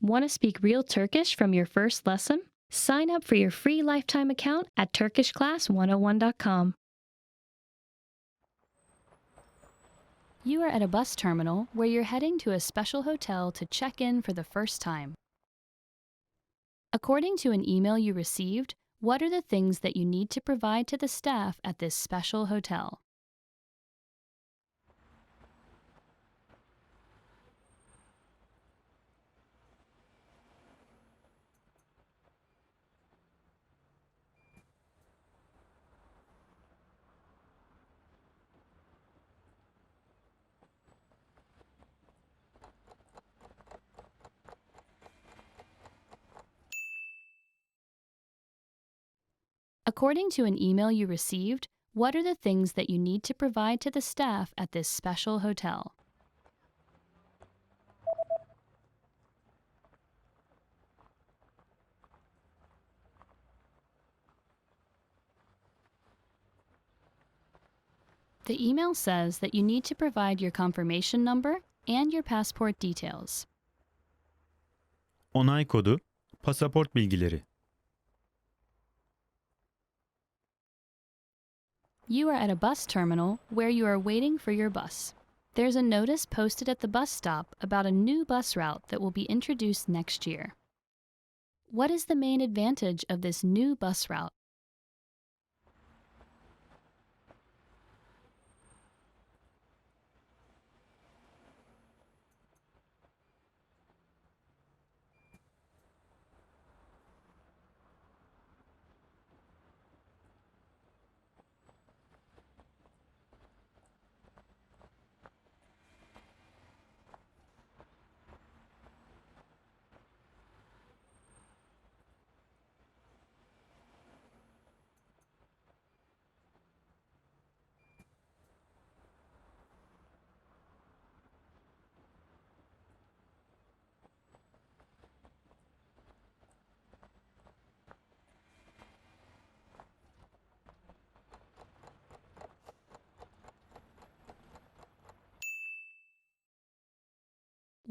Want to speak real Turkish from your first lesson? Sign up for your free lifetime account at turkishclass101.com. You are at a bus terminal where you're heading to a special hotel to check in for the first time. According to an email you received, what are the things that you need to provide to the staff at this special hotel? According to an email you received, what are the things that you need to provide to the staff at this special hotel? The email says that you need to provide your confirmation number and your passport details. Onay kodu, pasaport bilgileri. You are at a bus terminal where you are waiting for your bus. There's a notice posted at the bus stop about a new bus route that will be introduced next year. What is the main advantage of this new bus route?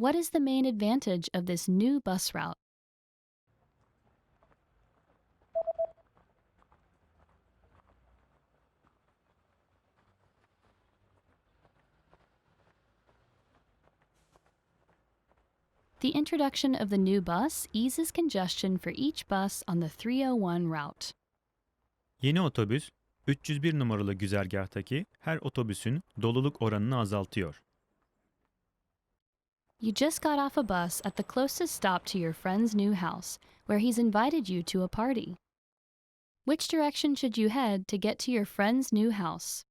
What is the main advantage of this new bus route? The introduction of the new bus eases congestion for each bus on the 301 route. Yeni otobüs, 301 numaralı güzergahtaki her otobüsün doluluk oranını azaltıyor. You just got off a bus at the closest stop to your friend's new house, where he's invited you to a party. Which direction should you head to get to your friend's new house?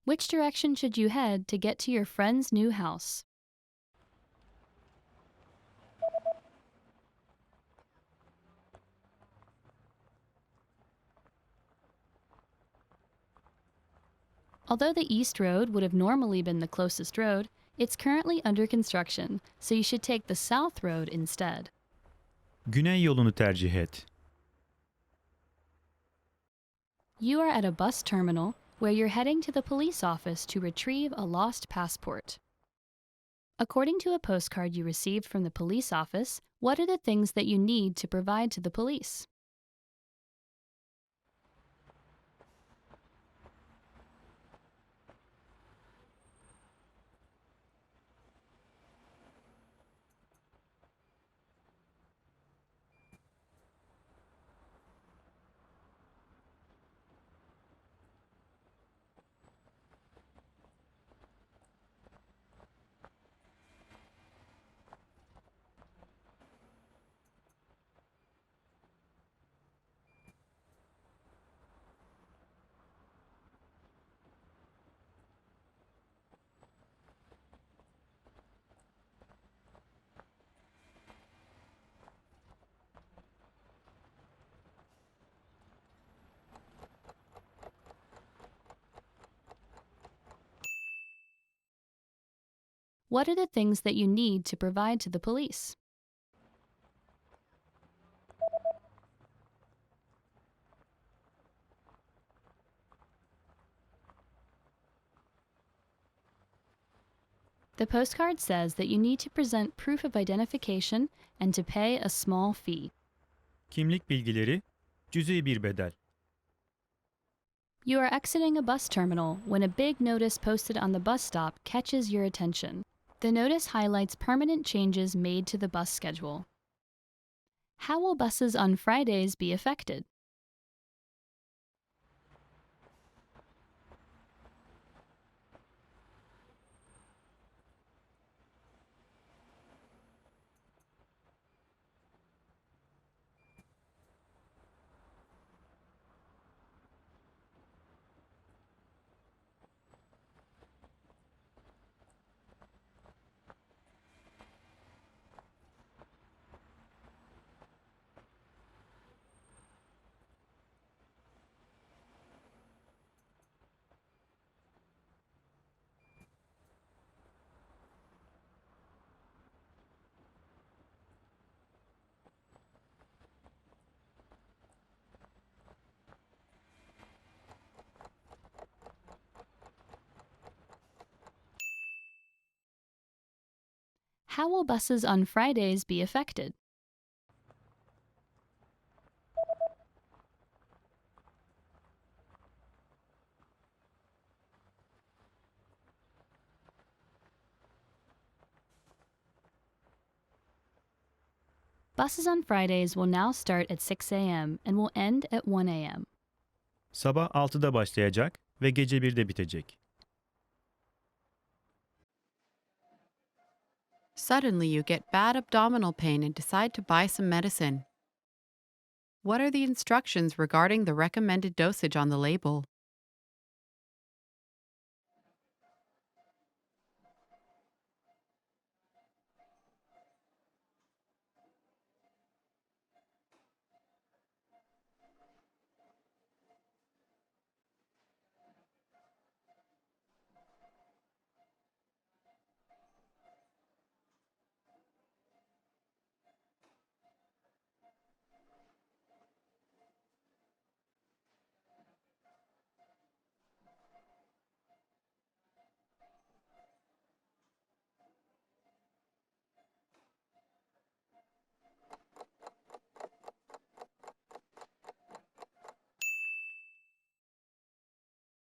Which direction should you head to get to your friend's new house? Although the East Road would have normally been the closest road, it's currently under construction, so you should take the South Road instead. Güney yolunu tercih et. You are at a bus terminal where you're heading to the police office to retrieve a lost passport. According to a postcard you received from the police office, what are the things that you need to provide to the police? What are the things that you need to provide to the police? The postcard says that you need to present proof of identification and to pay a small fee. Kimlik bilgileri, cüzi bir bedel. You are exiting a bus terminal when a big notice posted on the bus stop catches your attention. The notice highlights permanent changes made to the bus schedule. How will buses on Fridays be affected? How will buses on Fridays be affected? Buses on Fridays will now start at 6 a.m. and will end at 1 a.m. Sabah 6'da başlayacak ve gece 1'de bitecek. Suddenly, you get bad abdominal pain and decide to buy some medicine. What are the instructions regarding the recommended dosage on the label?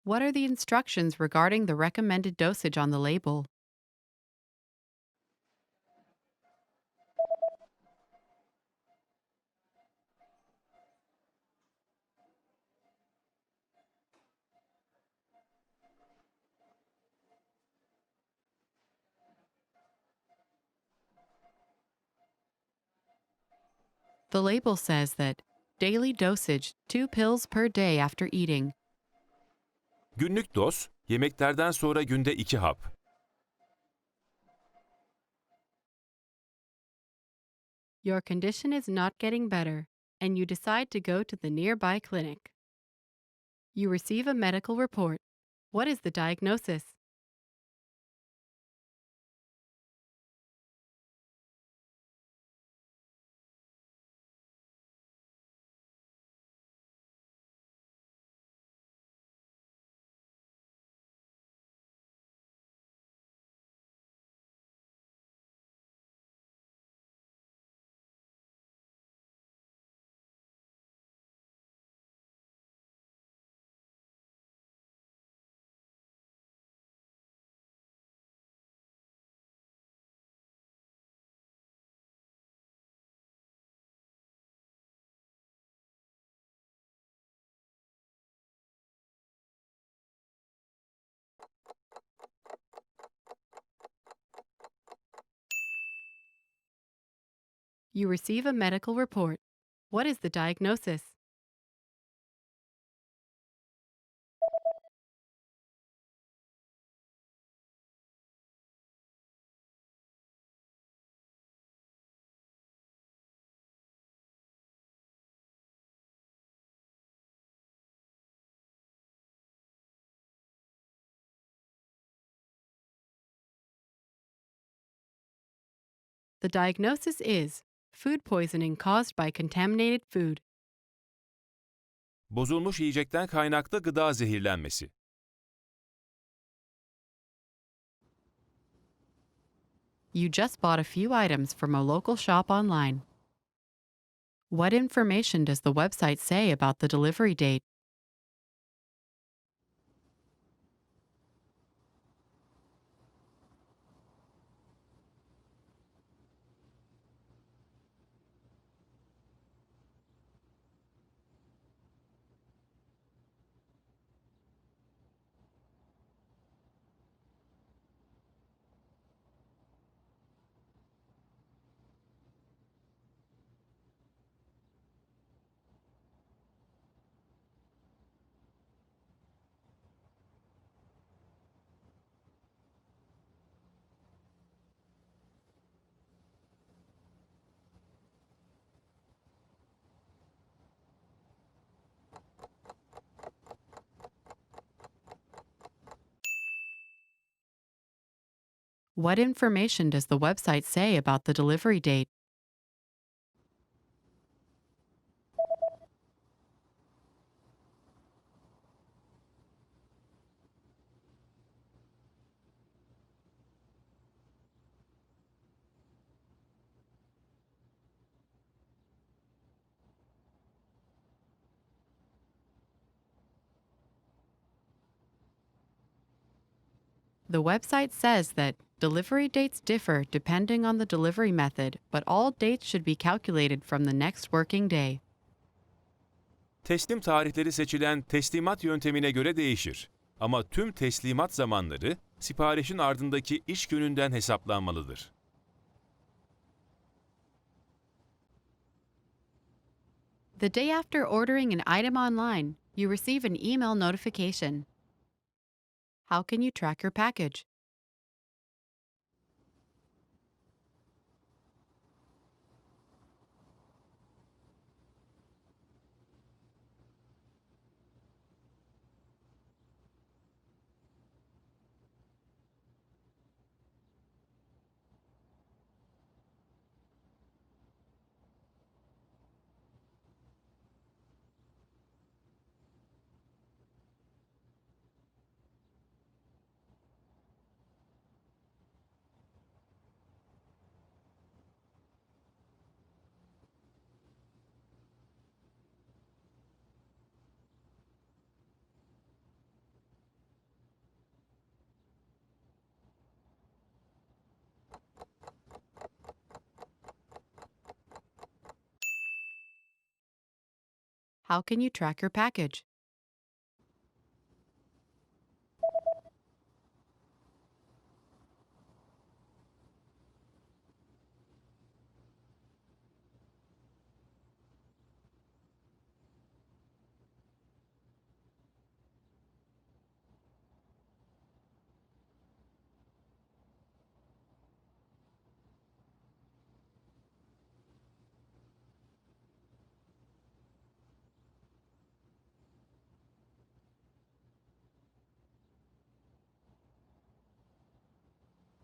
What are the instructions regarding the recommended dosage on the label? The label says that daily dosage 2 pills per day after eating. Günlük doz, yemeklerden sonra günde 2 hap. Your condition is not getting better, and you decide to go to the nearby clinic. You receive a medical report. What is the diagnosis? You receive a medical report. What is the diagnosis? The diagnosis is food poisoning caused by contaminated food. Bozulmuş yiyecekten kaynaklı gıda zehirlenmesi. You just bought a few items from a local shop online. What information does the website say about the delivery date? What information does the website say about the delivery date? The website says that delivery dates differ depending on the delivery method, but all dates should be calculated from the next working day. Teslim tarihleri seçilen teslimat yöntemine göre değişir. Ama tüm teslimat zamanları siparişin ardındaki iş gününden hesaplanmalıdır. The day after ordering an item online, you receive an email notification. How can you track your package? How can you track your package?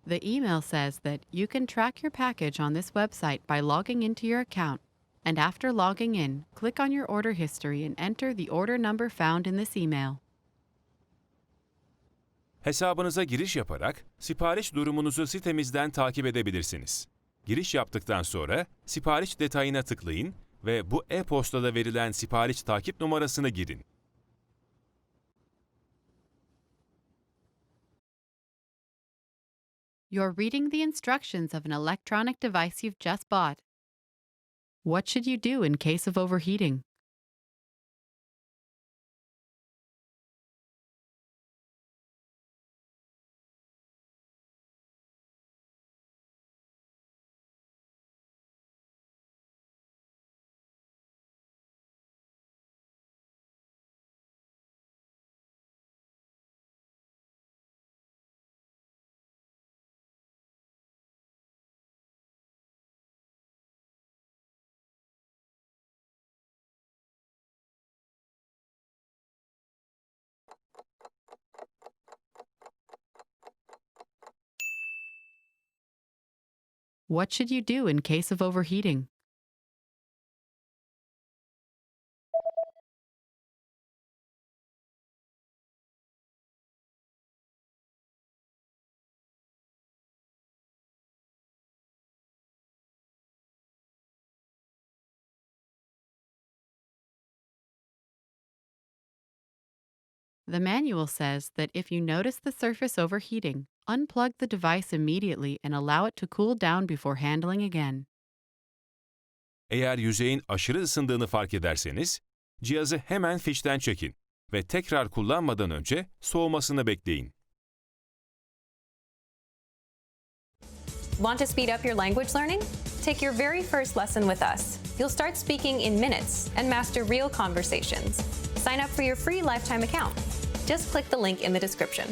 The email says that you can track your package on this website by logging into your account, and after logging in, click on your order history and enter the order number found in this email. Hesabınıza giriş yaparak sipariş durumunuzu sitemizden takip edebilirsiniz. Giriş yaptıktan sonra sipariş detayına tıklayın ve bu e-postada verilen sipariş takip numarasını girin. You're reading the instructions of an electronic device you've just bought. What should you do in case of overheating? What should you do in case of overheating? The manual says that if you notice the surface overheating, unplug the device immediately and allow it to cool down before handling again. Eğer yüzeyin aşırı ısındığını fark ederseniz, cihazı hemen fişten çekin ve tekrar kullanmadan önce soğumasını bekleyin. Want to speed up your language learning? Take your very first lesson with us. You'll start speaking in minutes and master real conversations. Sign up for your free lifetime account. Just click the link in the description.